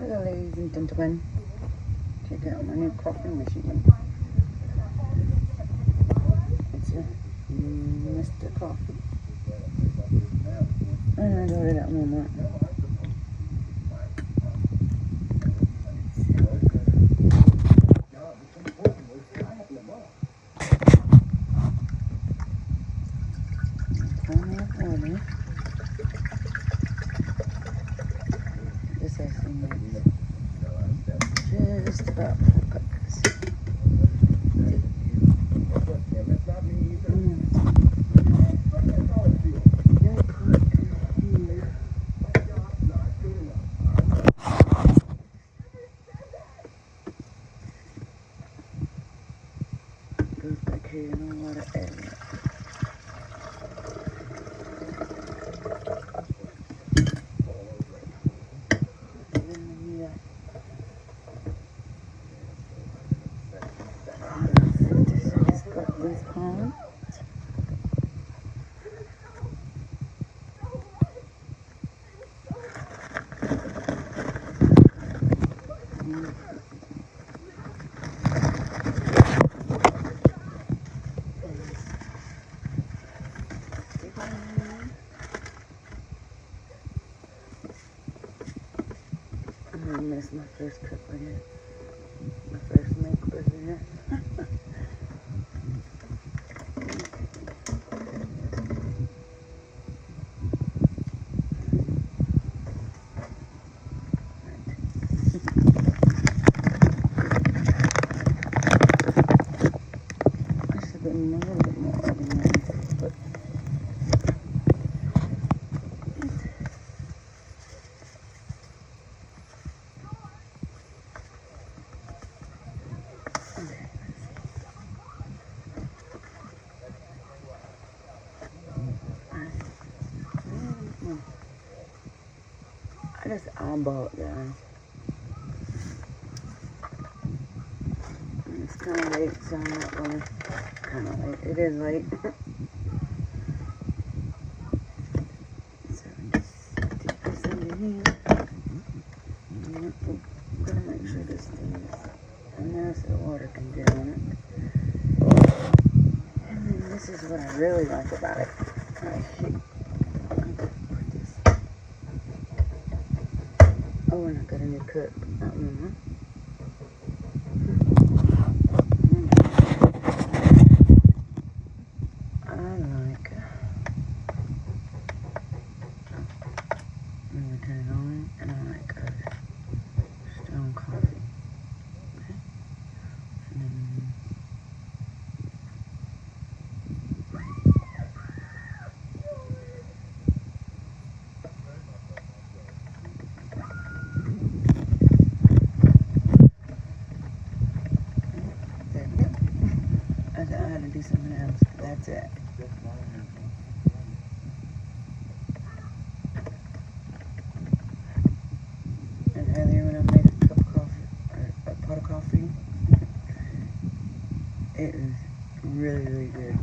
Hello ladies and gentlemen, check out my new coffee machine. It's a Mr. Coffee, and I got it at Walmart. This has some just about 4 cups. Goes back here in a lot of area. These palms. I missed my first cup right here. My first make was here. I should have been a little bit more organized, but I just eyeball it, guys. It's kind of late, so I'm not going to. Kind of late. It is late. So just dip this under here. I'm going to make sure this thing is in there so the water can get on it. And then this is what I really like about it. Oh, and I got a new cup. I like I'm gonna turn it on, and I like strong coffee. Okay. And then I had to do something else. That's it. And earlier when I made a cup of coffee, or a pot of coffee, it was really, really good.